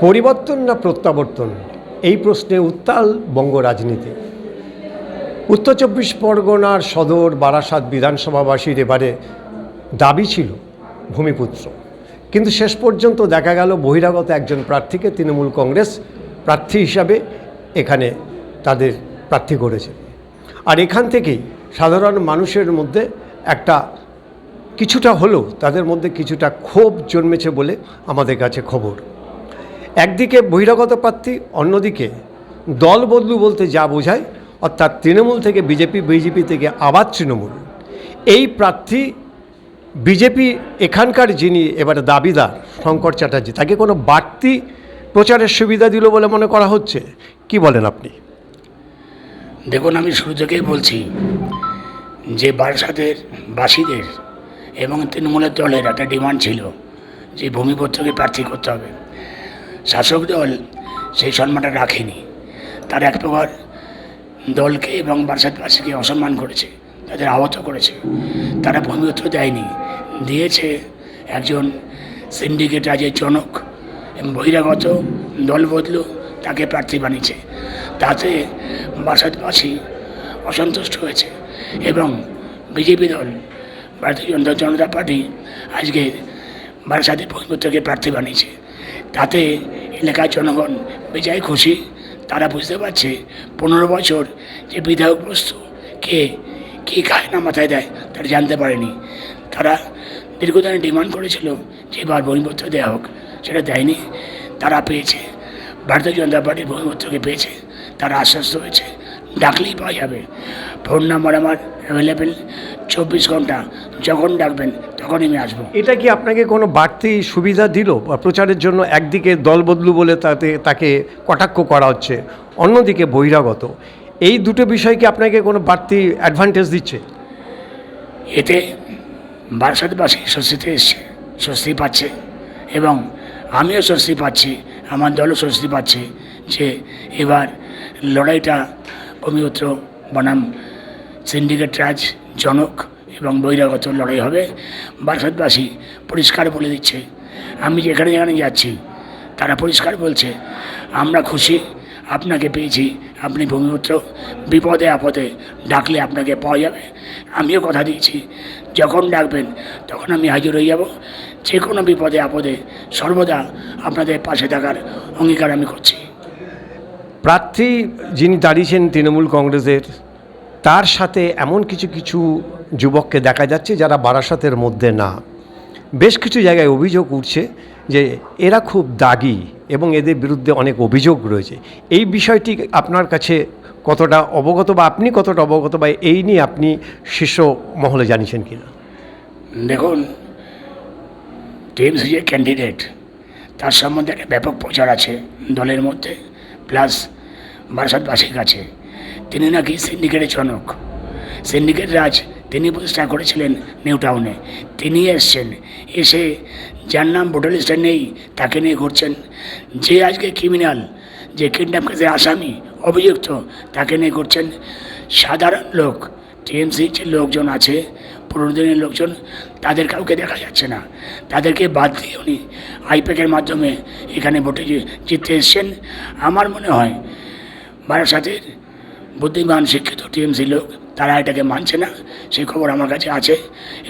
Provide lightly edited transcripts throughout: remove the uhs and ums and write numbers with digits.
পরিবর্তন না প্রত্যাবর্তন, এই প্রশ্নে উত্তাল বঙ্গ রাজনীতি। উত্তর 24 পরগনার সদর বারাসাত বিধানসভাবাসীর এবারে দাবি ছিল ভূমিপুত্র, কিন্তু শেষ পর্যন্ত দেখা গেল বহিরাগত একজন প্রার্থীকে তৃণমূল কংগ্রেস প্রার্থী হিসাবে এখানে তাদের প্রার্থী করেছে। আর এখান থেকেই সাধারণ মানুষের মধ্যে একটা কিছুটা হলেও তাদের মধ্যে কিছুটা ক্ষোভ জন্মেছে বলে আমাদের কাছে খবর। একদিকে বহিরাগত প্রার্থী, অন্যদিকে দল বদলু বলতে যা বোঝায়, অর্থাৎ তৃণমূল থেকে বিজেপি থেকে আবার তৃণমূল। এই প্রার্থী বিজেপি এখানকার যিনি এবারে দাবিদার শঙ্কর চ্যাটার্জি, তাকে কোনো বাড়তি প্রচারের সুবিধা দিল বলে মনে করা হচ্ছে, কি বলেন আপনি? দেখুন, আমি শুরু থেকেই বলছি যে বারাসাতের বাসীদের এবং তৃণমূলের দলের একটা ডিমান্ড ছিল যে ভূমিপুত্রকে প্রার্থী করতে হবে। শাসক দল সেই সম্মানটা রাখেনি, তার এক প্রকার দলকে এবং বারাসাতবাসীকে অসম্মান করেছে, তাদের আহত করেছে। তারা ভূমিপুত্র দেয়নি, দিয়েছে একজন সিন্ডিকেট রাজের জনক এবং বহিরাগত দল বদলু তাকে প্রার্থী বানিয়েছে। তাতে বারাসাতবাসী অসন্তুষ্ট হয়েছে এবং বিজেপি দল, ভারতীয় জনতা পার্টি, আজকে বারাসাতে ভূমিপুত্রকে প্রার্থী বানিয়েছে। তাতে এলাকার জনগণ বেজায় খুশি। তারা বুঝতে পারছে 15 বছর যে বিধায়ক বস্তু কে কী খায় না মাথায় দেয় তারা জানতে পারেনি। তারা দীর্ঘদিনে ডিমান্ড করেছিল যে এবার ভূমিপুত্র দেওয়া হোক, সেটা দেয়নি। তারা পেয়েছে, ভারতীয় জনতা পার্টির ভূমিপুত্রকে পেয়েছে, তারা আশ্বস্ত হয়েছে ডাকলেই পাওয়া যাবে। ফোন নাম্বার আমার অ্যাভেলেবেল 24 ঘন্টা, যখন ডাকবেন তখনই আমি আসবো। এটা কি আপনাকে কোনো বাড়তি সুবিধা দিল প্রচারের জন্য? একদিকে দল বদলু বলে তাকে কটাক্ষ করা হচ্ছে, অন্যদিকে বহিরাগত, এই দুটো বিষয় কি আপনাকে কোনো বাড়তি অ্যাডভান্টেজ দিচ্ছে? এতে বারাসাতবাসী স্বস্তিতে এসছে, স্বস্তি পাচ্ছে এবং আমিও স্বস্তি পাচ্ছি, আমার দলও স্বস্তি পাচ্ছে যে এবার লড়াইটা ভূমিপুত্র বনাম সিন্ডিকেট রাজ জনক এবং বহিরাগত লড়াই হবে। বারাসাতবাসী পরিষ্কার বলে দিচ্ছে, আমি যেখানে যেখানে যাচ্ছি তারা পরিষ্কার বলছে আমরা খুশি, আপনাকে পেয়েছি, আপনি ভূমিপুত্র, বিপদে আপদে ডাকলে আপনাকে পাওয়া যাবে। আমিও কথা দিয়েছি যখন ডাকবেন তখন আমি হাজির হয়ে যাব, যে কোনো বিপদে আপদে সর্বদা আপনাদের পাশে থাকার অঙ্গীকার আমি করছি। প্রার্থী যিনি দাঁড়িয়েছেন তৃণমূল কংগ্রেসের, তার সাথে এমন কিছু যুবককে দেখা যাচ্ছে যারা বারাসাতের মধ্যে না। বেশ কিছু জায়গায় অভিযোগ উঠছে যে এরা খুব দাগী এবং এদের বিরুদ্ধে অনেক অভিযোগ রয়েছে। এই বিষয়টি আপনার কাছে কতটা অবগত, বা আপনি কতটা অবগত, বা এই নিয়ে আপনি শীর্ষ মহলে জানিয়েছেন কিনা? দেখুন, টিএমসি যে ক্যান্ডিডেট তার সম্বন্ধে একটা ব্যাপক প্রচার আছে দলের মধ্যে, প্লাস বারাসাতবাসীর কাছে। তিনি নাকি সিন্ডিকেটের জনক, সিন্ডিকেট রাজ তিনি প্রতিষ্ঠা করেছিলেন নিউ টাউনে। তিনি এসছেন, এসে যার নাম ভোটার লিস্টে নেই তাকে নিয়ে ঘুরছেন। যে আজকে ক্রিমিনাল, যে কিডন্যাপ কেসের আসামি, অভিযুক্ত, তাকে নিয়ে ঘুরছেন। সাধারণ লোক, টিএমসির যে লোকজন আছে, পুরনো দিনের লোকজন, তাদের কাউকে দেখা যাচ্ছে না। তাদেরকে বাদ দিয়ে উনি আইপ্যাকের মাধ্যমে এখানে ভোটে জিততে এসছেন। আমার মনে হয় বারাসাতের বুদ্ধিমান শিক্ষিত টিএমসি লোক তারা এটাকে মানছে না, সেই খবর আমার কাছে আছে।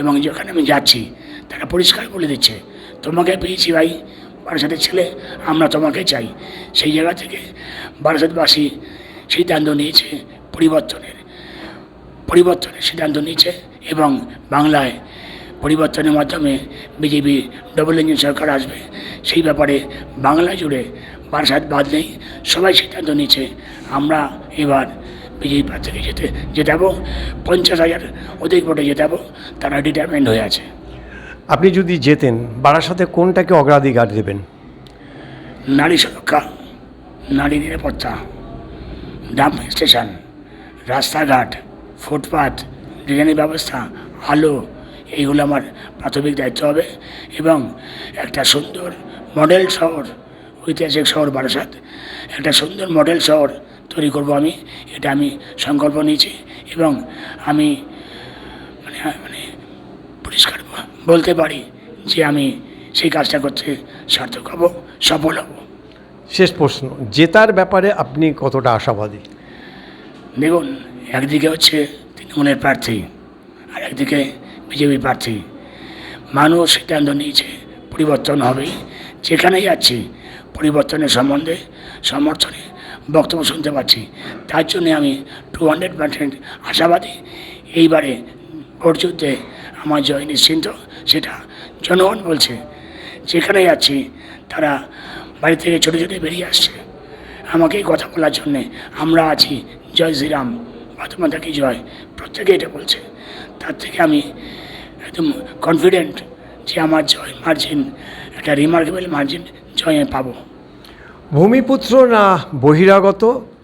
এবং যেখানে আমি যাচ্ছি তারা পরিষ্কার বলে দিচ্ছে তোমাকে পেয়েছি ভাই, বারাসাতের ছেলে, আমরা তোমাকে চাই। সেই জায়গা থেকে বারাসাতবাসী সিদ্ধান্ত নিয়েছে পরিবর্তনের সিদ্ধান্ত নিয়েছে এবং বাংলায় পরিবর্তনের মাধ্যমে বিজেপি ডবল ইঞ্জিন সরকার আসবে। সেই ব্যাপারে বাংলা জুড়ে বারাসাত বাদ নেই, সবাই সিদ্ধান্ত নিয়েছে আমরা এবার বিজেপি প্রার্থীকে জেতাবো, 50,000 অধিক ভোটে জেতাবো, তারা ডিটারমেন্ট হয়ে আছে। আপনি যদি যেতেন, বারাসাতে কোনটাকে অগ্রাধিকার দেবেন? নারী সুরক্ষা, নারী নিরাপত্তা, ডাম্পিং স্টেশন, রাস্তাঘাট, ফুটপাথ, ড্রেনের ব্যবস্থা, আলো, এইগুলো আমার প্রাথমিক দায়িত্ব হবে। এবং একটা সুন্দর মডেল শহর, ঐতিহাসিক শহর বারাসাত, একটা সুন্দর মডেল শহর তৈরি করব আমি, এটা আমি সংকল্প নিয়েছি। এবং আমি মানে পরিষ্কার বলতে পারি যে আমি সেই কাজটা করতে সার্থক হব, সফল হব। শেষ প্রশ্ন, জেতার ব্যাপারে আপনি কতটা আশাবাদী? দেখুন, একদিকে হচ্ছে তৃণমূলের প্রার্থী আর একদিকে বিজেপি প্রার্থী। মানুষ সিদ্ধান্ত নিয়েছে পরিবর্তন হবেই। যেখানেই যাচ্ছি পরিবর্তনের সম্বন্ধে সমর্থনে বক্তব্য শুনতে পাচ্ছি। তার জন্যে আমি 200% আশাবাদী। এইবারে ভোট যুদ্ধে আমার জয় নিশ্চিন্ত, সেটা জনগণ বলছে। যেখানে যাচ্ছি তারা বাড়ি থেকে ছোটো ছোটো বেরিয়ে আসছে আমাকেই কথা বলার জন্যে। আমরা আছি, জয় শ্রীরাম, ভারত মাতা কি জয়, প্রত্যেকে এটা বলছে। তার থেকে আমি একদম কনফিডেন্ট যে আমার জয় মার্জিন, একটা রিমার্কেবল মার্জিন জয় আমি পাবো। ভূমিপুত্র না বহিরাগত,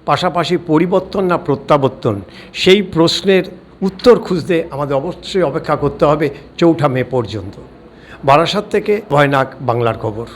পাশাপাশি পরিবর্তন না প্রত্যাবর্তন, সেই প্রশ্নের উত্তর খুঁজতে আমাদের অবশ্যই অপেক্ষা করতে হবে 4 মে পর্যন্ত। বারাসাত থেকে ভয়নাক, বাংলার খবর।